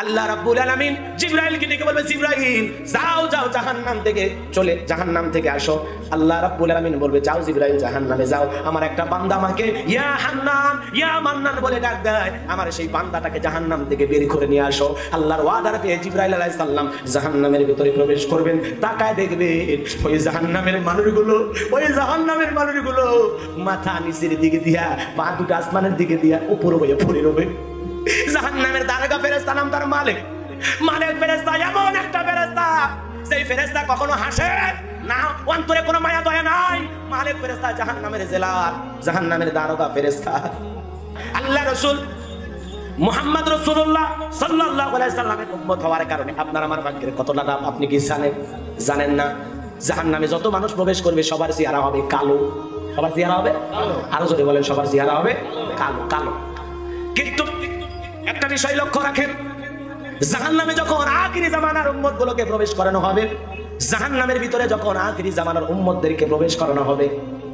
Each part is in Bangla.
আল্লাহ রাব্বুল আলামিন জিবরাইলকে ডেকে বলবে, জিবরাইল যাও যাও জাহান্নাম থেকে চলে জাহান্নাম থেকে আসো। আল্লাহ রাব্বুল আলামিন বলবে, যাও জিবরাইল জাহান্নামে যাও, আমার একটা বান্দা আমাকে ইয়া হান্নান ইয়া মান্নান বলে ডাক দেয়, আমার সেই বান্দাটাকে জাহান্নাম থেকে বের করে নিয়ে আসো। আল্লাহর ওয়াদার পেয়ে জিবরাইল আলাইহিস সালাম জাহান্নামের ভিতরে প্রবেশ করবেন। তাকায় দেখবে ওই জাহান্নামের মানুষগুলো মাথা নিচের দিকে দিয়া, পা দুটো আসমানের দিকে দিয়া উপর হয়ে পড়ে রবে। জাহান্নামের দারোগা ফেরেশতা নাম তার মালিক ফেরেশতা, এমন একটা ফেরেশতা সেই ফেরেশতা কখনো হাসে না, অন্তরে কোনো মায়া দয়া নাই। মালিক ফেরেশতা জাহান্নামের জেলার, জাহান্নামের দারোগা ফেরেশতা। আল্লাহ রাসূল মুহাম্মদ রাসূলুল্লাহ সাল্লাল্লাহু আলাইহি সাল্লামের উম্মত হওয়ার কারণে আপনার আমার ভাগ্যের কতটা লাভ আপনি কি জানেন না? জাহান্নামে যত মানুষ প্রবেশ করবে সবার চেহারা হবে কালো। সবার চেহারা হবে কালো। আরো যদি বলেন সবার চেহারা হবে কালো কালো। কিন্তু একটা বিষয় লক্ষ্য রাখেন, জাহান্নামে যখন আখিরি জামানার উম্মতগুলোকে প্রবেশ করানো হবে, জাহান্নামের ভিতরে যখন আখিরি জামানার উম্মতদেরকে প্রবেশ করানো হবে,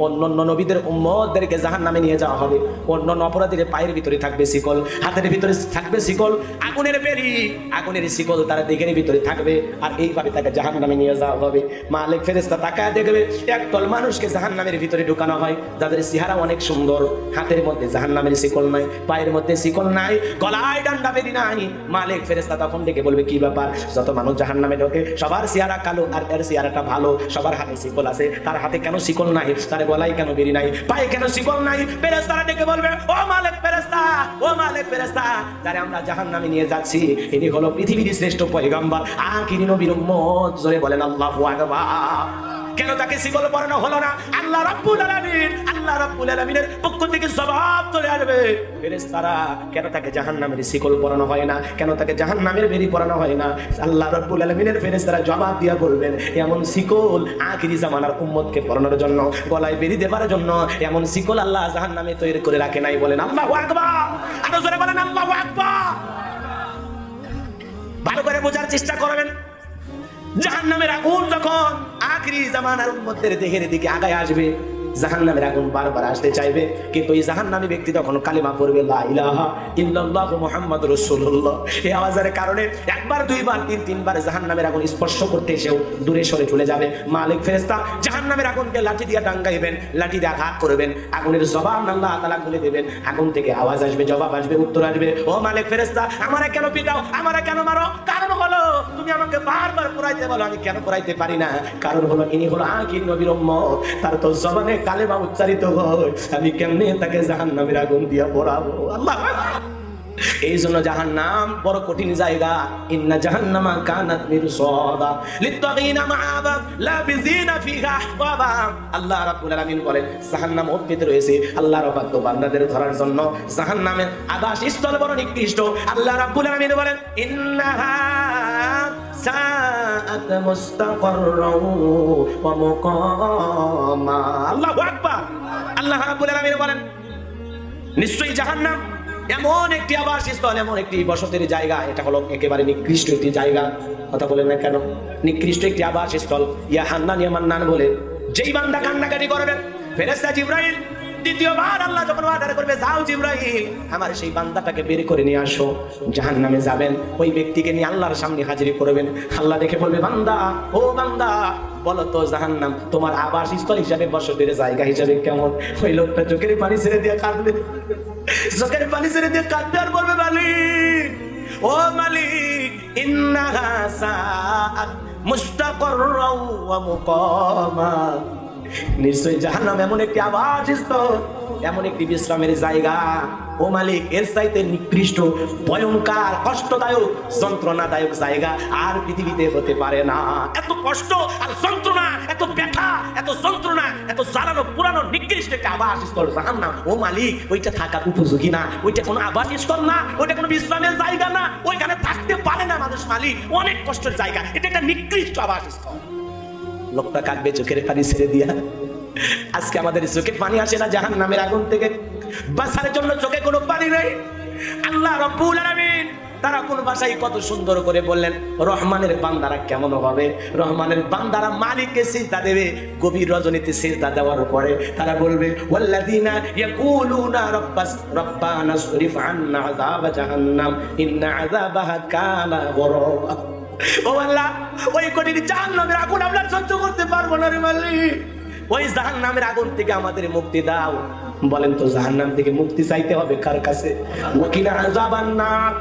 অন্যান্য নবীদের উম্মতদেরকে জাহান্নামে নিয়ে যাওয়া হবে। অন্যান্য অপরাধীদের পায়ের ভিতরে থাকবে শিকল, হাতের ভিতরে থাকবে শিকল, আগুনের বেরি, আগুনের শিকল তার দিকের ভিতরে থাকবে, আর এইভাবে তাকে জাহান্নামে নিয়ে যাওয়া হবে। মালিক ফেরেশতা তাকায় দেখবে একদল মানুষকে জাহান্নামের ভিতরে ঢুকানো হয়, যাদের চেহারা অনেক সুন্দর, হাতের মধ্যে জাহান্নামের শিকল নাই, পায়ের মধ্যে শিকল নাই, গলায় ডান্ডা বেরি নাই। মালিক ফেরেশতা তখন ডেকে বলবে, কি ব্যাপার? যত মানুষ জাহান্নামে ঢোকে সবার চেহারা কালো, আর এর চেহারাটা ভালো, সবার হাতে শিকল আছে, তার হাতে কেন শিকল নাই? তার গলায় কেন বেরি নাই? পায়ে কেন শিকল নাই? ফেরেশতারা ডেকে বলবে, ও মালিক ফেরেশতা, ও মালিক ফেরেশতা, যারা আমরা জাহান্নামে নিয়ে যাচ্ছি ইনি হলো পৃথিবীর শ্রেষ্ঠ পয়গম্বর, আখিরি নবীর উম্মত। জোরে বলেন আল্লাহু আকবার। কেন তাকে শিকল পরানো হলো না? আল্লাহ রাব্বুল আলামিনের পক্ষ থেকে জবাব চলে আসবে, ফেরেশতারা কেন তাকে জাহান্নামের শিকল পরানো হয় না, কেন তাকে জাহান্নামের বেরি পরানো হয় না? আল্লাহ রাব্বুল আলামিনের ফেরেশতারা জবাব দিয়া বলবেন, এমন শিকল আখিরি জামানার উম্মতকে পরানোর জন্য, গলায় বেরি দেবার জন্য এমন শিকল আল্লাহ জাহান্নামে তৈরি করে রাখে নাই। বলেন আল্লাহু আকবার। আরো জোরে বলেন আল্লাহু আকবার। ভালো করে বোঝার চেষ্টা করবেন, জাহান্নামের আগুন যখন আখিরি জামানার উম্মতের দেহের দিকে আগায় আসবে, জাহান্নামের আগুন বারবার আসতে চাইবে, কিন্তু এই জাহান্নামী ব্যক্তি তখন কালিমা পড়বে, লা ইলাহা ইল্লাল্লাহু মুহাম্মাদুর রাসূলুল্লাহ। এই আওয়াজের কারণে একবার দুইবার তিনবার জাহান্নামের আগুন স্পর্শ করতে এসেও দূরে সরে চলে যাবে। মালিক ফেরেশতা জাহান্নামের আগুনকে লাঠি দিয়ে টাঙ্গাইবেন, লাঠি দিয়ে আঘাত করবেন, আগুনের জবাব আল্লাহ তাআলা খুলে দেবেন, আগুন থেকে আওয়াজ আসবে, জবাব আসবে, উত্তর আসবে, ও মালিক ফেরেশতা আমারে কেন পিটাও, আমারে কেন মারো? কারণ হলো তুমি আমাকে বারবার পুরাইতে বলো, আমি কেন পুরাইতে পারি না? কারণ হলো ইনি হলো আখিরি নবীর উম্মত, তার তো জবানে কালেমা উচ্চারিত হয়, আমি কেমনে তাকে জাহান্নামের আগুন দিয়া পোড়াবো? আল্লাহ। এই জন্য জাহান্নাম বড় কঠিন জায়গা। ইন্না জাহান্নামা কানাত মিরসাদা লিত্তাগিনা মাআবা লাবিযিনা ফিহা আহকাবা। আল্লাহ রাব্বুল আলামিন বলেন জাহান্নাম অপেতে রয়েছে আল্লাহর ভক্ত বান্দাদের ধরার জন্য। জাহান্নামের আবাস স্থল বড় নিকৃষ্ট। আল্লাহ রাব্বুল আলামিন বলেন ইন্নাহা সাআত মুস্তাকাররাও ওয়া মুকামা। আল্লাহু আকবার। আল্লাহ রাব্বুল আলামিন বলেন নিশ্চয়ই জাহান্নাম এমন একটি আবাসস্থল, এমন একটি বসতের জায়গা, এটা হলো একেবারে নিকৃষ্ট একটি জায়গা। কথা বলেন না কেন? নিকৃষ্ট একটি আবাসস্থল। ইয়া হান্নান ইয়া মান্নান বলে যেই বান্দা কান্নাকাটি করবেন, ফেরেশতা জিবরাইল দ্বিতীয়বার আল্লাহ যখন অর্ডার করবে, যাও জিবরাইল আমার সেই বান্দাটাকে বের করে নিয়ে আসো, জাহান্নামে যাবেন, ওই ব্যক্তিকে নিয়ে আল্লাহর সামনে হাজির করবেন। আল্লাহ দেখে বলবে, বান্দা, ও বান্দা, বলো তো জাহান্নাম তোমার আবাসস্থল হিসাবে, বসতের জায়গা হিসাবে কেমন? ওই লোকটা চোখের পানি ছেড়ে দিয়ে কাঁদবে, চোখের পানি ছেড়ে দিয়ে কাঁদবে আর বলবে, মালিক, ও মালিক, ইন্নাহা সাআত মুস্তাকাররাও ওয়া মুকামা। নিশ্চয়ই জাহান্নাম এমন একটি আবাসস্থল, এমন একটি বিশ্রামের জায়গা, ও মালিক, এর চাইতে নিকৃষ্ট, ভয়ঙ্কর, কষ্টদায়ক, যন্ত্রণাদায়ক জায়গা আর পৃথিবীতে হতে পারে না। এত কষ্ট আর যন্ত্রণা, এত ব্যথা, এত যন্ত্রণা, এত জ্বালানো পুরানো নিকৃষ্ট একটা আবাসস্থল জাহান্নাম। ও মালিক, ওইটা থাকার উপযোগী না, ওইটা কোনো আবাসস্থল না, ওইটা কোনো বিশ্রামের জায়গা না, ওইখানে থাকতে পারে না মানুষ। মালিক, অনেক কষ্টের জায়গা, এটা একটা নিকৃষ্ট আবাসস্থল। লোকটা কাঁদবে চোখের পানি ছেড়ে দিয়া। আজকে আমাদের চোখে পানি আসে না জাহান্নামের আগুন থেকে বাঁচার জন্য, চোখে কোনো পানি নেই। আল্লাহ রাব্বুল আলামিন তারা কোন ভাষায় কত সুন্দর করে বললেন, রহমানের বান্দারা কেমন হবে? রহমানের বান্দারা মালিককে সিজদা দেবে। গভীর রজনীতে সিজদা দেওয়ার পরে তারা বলবে, ওয়াল্লাযিনা ইয়াকুলুনা রব্বানা সরিফ আন্না আযাব জাহান্নাম ইন্না আযাবাহা কানা গরারা। ও আল্লাহ, ওই কঠিন জাহান্নামের আগুন আমরা সহ্য করতে পারবো না রে মালিক, ওই জাহান্নামের আগুন থেকে আমাদের মুক্তি দাও। বলেন তো জাহান্নাম থেকে মুক্তি চাইতে হবে কার কাছে? ওয়াকিনা আযাবান নার,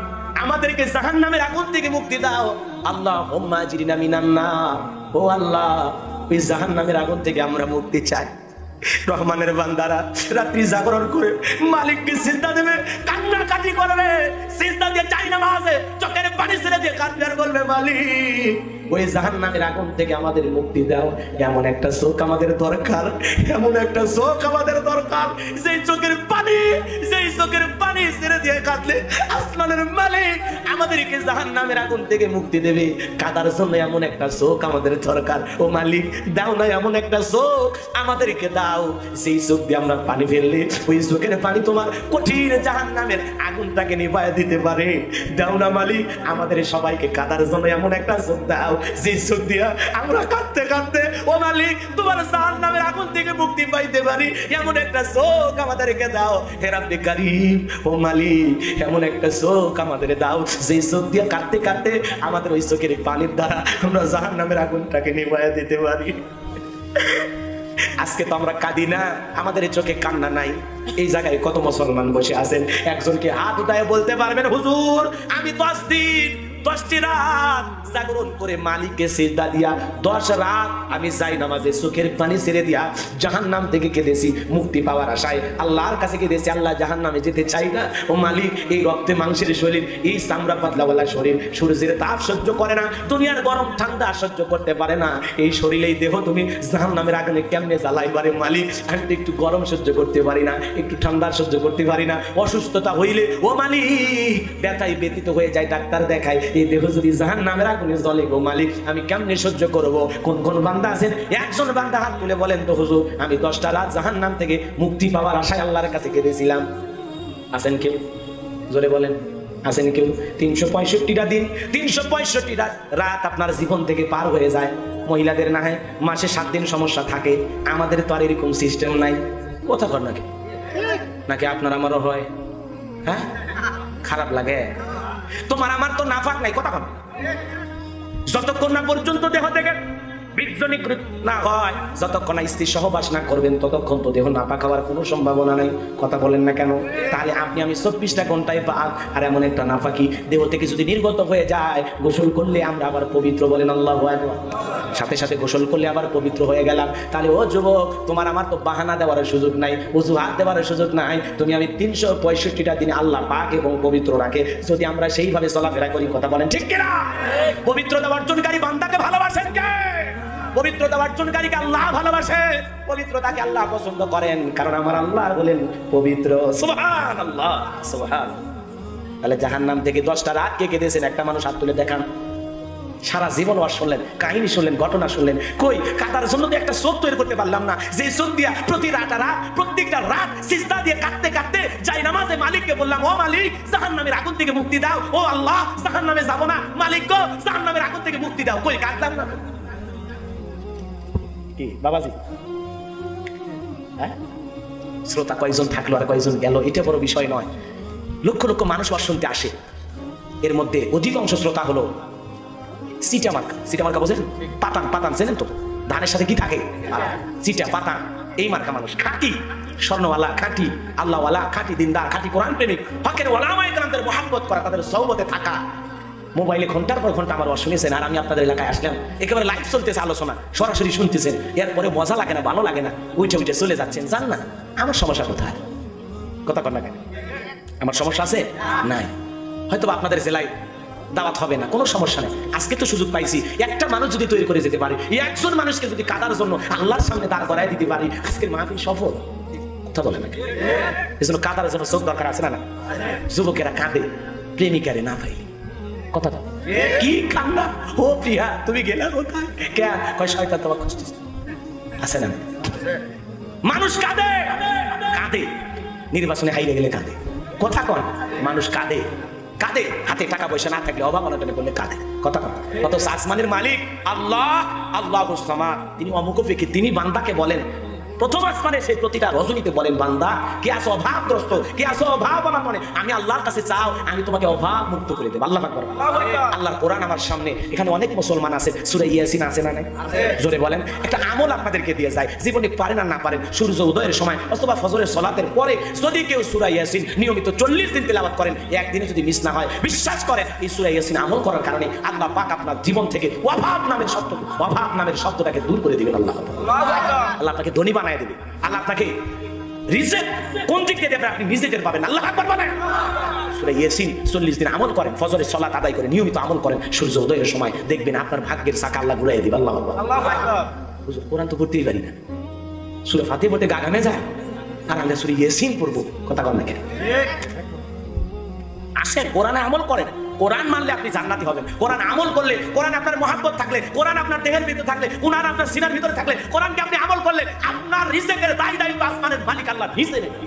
আমাদেরকে জাহান্নামের আগুন থেকে মুক্তি দাও। আল্লাহুম্মা আজরিনা মিনান নার, ও আল্লাহ ওই জাহান্নামের আগুন থেকে আমরা মুক্তি চাই। রহমানের বান্দারা রাত্রি জাগরণ করে মালিককে সিজদা দেবে, কান্নাকাটি করবে, সিজদা দিয়ে চাই নামাজে চোখের পানি ছেড়ে দিয়ে কাঁদবে আর বলবে, মালিক ওই জাহান্নামের আগুন থেকে আমাদের মুক্তি দাও। এমন একটা চোখ আমাদের দরকার, এমন একটা চোখ আমাদের দরকার, যেই চোখের পানি ছেড়ে দিয়ে কাঁদলে আসমানের মালিক আমাদেরকে জাহান্নামের আগুন থেকে মুক্তি দেবে। কাদার জন্য এমন একটা চোখ আমাদের দরকার। ও মালিক দাও না এমন একটা চোখ আমাদেরকে দাও, সেই চোখ দিয়ে আমরা পানি ফেললে ওই চোখের পানি তোমার কঠিন জাহান্নামের আগুনটাকে নিভায় দিতে পারে। দাও না মালিক আমাদের সবাইকে কাদার জন্য এমন একটা চোখ দাও, যে চোখ দিয়া আমরা কাঁদতে কাঁদতে ও মালিক তোমার জাহান্নামের আগুন থেকে মুক্তি পাইতে পারি। এমন একটা চোখ আমাদেরকে দাও হে রাব্বে কারীম। ও মালিক এমন একটা চোখ আমাদের দাও, যে চোখ দিয়া কাঁদতে কাঁদতে আমাদের ওই চোখের পানির দ্বারা আমরা জাহান্নামের আগুনটাকে নিভায় দিতে পারি। আজকে তো আমরা কাঁদি না, আমাদের চোখে কান্না নাই। এই জায়গায় কত মুসলমান বসে আছেন, একজনকে হাত উঠায় বলতে পারবেন, হুজুর আমি 10 দিন 10টি রাত জাগরণ করে মালিককে সিজদা দিয়া 10 রাত আমি যাই নামাজে চোখের পানি ছেড়ে দিয়া জাহান্নাম থেকে কেঁদেছি মুক্তি পাওয়ার আশায়, আল্লাহর কাছে কেঁদেছি, আল্লাহ জাহান্নামে যেতে চাই না। ও মালিক এই রক্তে মাংসের শরীর, এই চামড়া পাতলাওয়ালা শরীর সূর্যের তাপ সহ্য করে না, দুনিয়ার গরম ঠান্ডা সহ্য করতে পারে না, এই শরীরেই দেহ তুমি জাহান্নামের আগুনে কেমনে জ্বালাইবারে মালিক? আমি তো একটু গরম সহ্য করতে পারি না, একটু ঠান্ডা সহ্য করতে পারি না, অসুস্থতা হইলে ও মালিক ব্যথায় ব্যতীত হয়ে যায়, ডাক্তার দেখায়, এই দেহ যদি জাহান্নামের আগুনে জ্বলে গো মালিক আমি কেমনে সহ্য করব? কোন কোন বান্দা আছেন, একজন বান্দা হাত তুলে বলেন তো, হুজুর আমি 10টা রাত জাহান্নাম থেকে মুক্তি পাওয়ার আশায় আল্লাহর কাছে কেঁদেছিলাম। আছেন কেউ? জোরে বলেন আছেন কেউ? 365টা দিন 365টা রাত আপনার জীবন থেকে পার হয়ে যায়। মহিলাদের না হয় মাসে 7 দিন সমস্যা থাকে, আমাদের তো আর এরকম সিস্টেম নাই। কথা কর নাকি নাকি আপনার আমারও হয়? হ্যাঁ খারাপ লাগে? তোমার আমার তো নাফাক নাই, কথা কর। যতক্ষণ না পর্যন্ত দেহ থেকে বীর্য নিঃসৃত না হয়, যতক্ষণ না স্ত্রী সহবাস না করবেন ততক্ষণ তো দেহ নাপাক হওয়ার কোনো সম্ভাবনা নাই। কথা বলেন না কেন? তাহলে আপনি আমি 24টা ঘন্টায় পাক, আর এমন একটা নাফাকি দেহ থেকে যদি নির্গত হয়ে যায়, গোসল করলে আমরা আবার পবিত্র, বলেন আল্লাহু আকবার, সাথে সাথে গোসল করলে আবার পবিত্র হয়ে গেলাম। তাহলে ও যুবক তোমার আমার তো বাহানা দেওয়ার সুযোগ নাই, অজুহাত দেওয়ার সুযোগ নাই। তুমি আমি 365টা দিন আল্লাহ পাক এবং পবিত্র রাখে যদি আমরা সেইভাবে চলাফেরা করি, কথা বলেন ঠিক কিনা? পবিত্রতা অর্জনকারী বান্দাকে ভালোবাসেন কে? পবিত্রতা অর্জনকারীকে আল্লাহ ভালোবাসে, পবিত্রতাকে আল্লাহ পছন্দ করেন, কারণ আমার আল্লাহ বলেন পবিত্র। সুবহানাল্লাহ সুবহানাল্লাহ। তাহলে জাহান্নাম থেকে 10টা রাত কে কেঁদেছেন? একটা মানুষ হাত তুলে দেখান। সারা জীবন ওয়াজ শুনলেন, কাহিনী শুনলেন, ঘটনা শুনলেন, কই কাদার জন্য তো একটা চোখ তৈরি করতে পারলাম না, যে চোখ দিয়া প্রত্যেকটা রাত সিজদা দিয়ে কাঁদতে কাঁদতে যাই নামাজে মালিককে বললাম, ও মালিক জাহান্নামের আগুন থেকে মুক্তি দাও, ও আল্লাহ জাহান্নামে যাব না, মালিক গো জাহান্নামের আগুন থেকে মুক্তি দাও, কই কাঁদলাম না? কি বাবাজি? হ্যাঁ শ্রোতা কয়জন থাকলো আর কয়জন গেল এটা বড় বিষয় নয়। লক্ষ লক্ষ মানুষ ওয়াজ শুনতে আসে, এর মধ্যে অধিকাংশ শ্রোতা হলো সিটামার্কা। সিটামার্কা বোঝেন? পাতান চেনেন তো? ধানের সাথে কি থাকে? সিটা পাতান, এই মার্কা মানুষ। খাঁটি স্বর্ণওয়ালা, খাঁটি আল্লাহওয়ালা, খাঁটি দিনদার, খাঁটি কোরআন প্রেমিক, হকের ওলামায়ে কেরামদের মহব্বত করা, তাদের সহবতে থাকা। মোবাইলে ঘন্টার পর ঘন্টা আমার ওয়াজ শুনেছেন, আর আমি আপনাদের এলাকায় আসলাম, একেবারে লাইভ চলতেছে, আলোচনা সরাসরি শুনতেছেন, এরপরে মজা লাগে না, ভালো লাগে না, উঠে চলে যাচ্ছেন। জান না আমার সমস্যা কোথায়? কথা কর না কেন? আমার সমস্যা আছে? নাই। হয়তো আপনাদের জেলায় দাওয়াত হবে না, কোনো সমস্যা নেই। আজকে তো সুযোগ পাইছি, একটা মানুষ যদি তৈরি করে যেতে পারি, একজন মানুষকে যদি কাদার জন্য আল্লাহর সামনে দাঁড় করায় দিতে পারি, আজকের মাহফিল সফল। কথা বলে না? এজন্য কাদার জন্য চোখ দরকার আছে না? যুবকেরা কাঁদে প্রেমিকারে না পাই। কথা কি কান্না? ও প্রিয়া তুমি গেলা কোথায়? কে কয় শয়তান তোমার খুঁজতেছে, আছে না? মানুষ কাঁদে, নির্বাচনে হাইরে গেলে কাঁদে। কথা কন, মানুষ কাঁদে। কাঁদে, হাতে টাকা পয়সা না থাকলে অভাব অনটনে বললে কাঁদে। কথা কথা কত আসমানের মালিক আল্লাহ, আল্লাহুস সামাদ, তিনি অমুকফিকি, তিনি বান্দাকে বলেন প্রথম আসমানে সেই প্রতিটা রজনীতে বলেন, বান্দা কে আছো অভাবগ্রস্ত, কে আছো অভাব অনটনে, আমি আল্লাহর কাছে চাও, আমি তোমাকে অভাব মুক্ত করে দেব। আল্লাহু আকবার। আল্লাহর কোরআন আমার সামনে, এখানে অনেক মুসলমান আছে, সূরা ইয়াসিন আছে না নাই? জোরে বলেন। একটা আমল আপনাদেরকে দিয়ে যায়, জীবনে পারেন আর না পারেন, সূর্য উদয়ের সময় অথবা ফজরের সালাতের পরে যদি কেউ সূরা ইয়াসিন নিয়মিত 40 দিন তেলাওয়াত করেন, একদিনে যদি মিস না হয়, বিশ্বাস করেন এই সূরা ইয়াসিন আমল করার কারণে আল্লাহ পাক আপনার জীবন থেকে অভাব নামের শব্দটাকে দূর করে দিবেন। আল্লাহ আল্লাহ আপনাকে ধনী বানায় দিবে। আল্লাহ আপনাকে রিজিক কোন দিক থেকে দেবে আপনি নিজে টের পাবেন। আল্লাহ আকবার বলেন। সূরা ইয়াসিন 40 দিন আমল করেন, ফজরের সালাত আদায় করে নিয়মিত আমল করেন, সূর্য উদয়ের সময় দেখবেন আপনার ভাগ্যের চাকা আল্লাহ ঘুরাইয়া দিবে। আল্লাহু আকবার। আল্লাহু আকবার। হুজুর কোরআন তো পড়তেই পারি না, সূরা ফাতিহা পড়তে গা ঘামে যায়, আর আমরা সূরা ইয়াসিন পড়বো, কথা বল না কেন? আসেন কোরআনে আমল করেন, কোরআন মানলে আপনি জান্নাতি হবেন। কোরআন আমল করলে, কোরআন আপনার মহব্বত থাকলে, কোরআন আপনার দেহের ভিতরে থাকলে, কোরআন আপনার সিনার ভিতরে থাকলে, কোরআনকে আপনি আমল করলে আপনার রিজিকের দায়িত্ব আসমানের মালিক আল্লাহ নিজে নেবেন।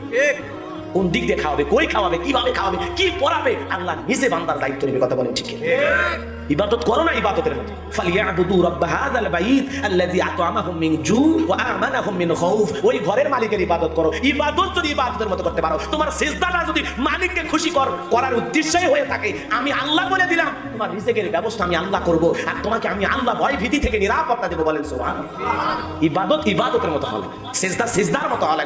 কোন দিক দিয়ে খাওয়াবে, কই খাওয়াবে, কিভাবে খাওয়াবে, কি পড়াবে, আল্লাহ নিজে বান্দার দায়িত্ব নেবে। কথা বলেন ঠিক? ইবাদত করো না ইবাদতের মতো। ফালিয়াবুদু রাব্ব হাযাল বাইত আল্লাযী আত'আমাহুম মিন জু' ওয়া আমানাহুম মিন খাউফ। ওই ঘরের মালিকের ইবাদত করো। ইবাদত যদি ইবাদতের মতো করতে পারো, তোমার সিজদাটা যদি মালিককে খুশি করার উদ্দেশ্যই হয়ে থাকে, আমি আল্লাহ বলে দিলাম, তোমার রিজিকের ব্যবস্থা আমি আল্লাহ করব, আর তোমাকে আমি আল্লাহ ভয় ভীতি থেকে নিরাপত্তা দেব। বলেন সুবহানাল্লাহ। ইবাদত ইবাদতের মতো হবে, সিজদা সিজদার মতো হবে।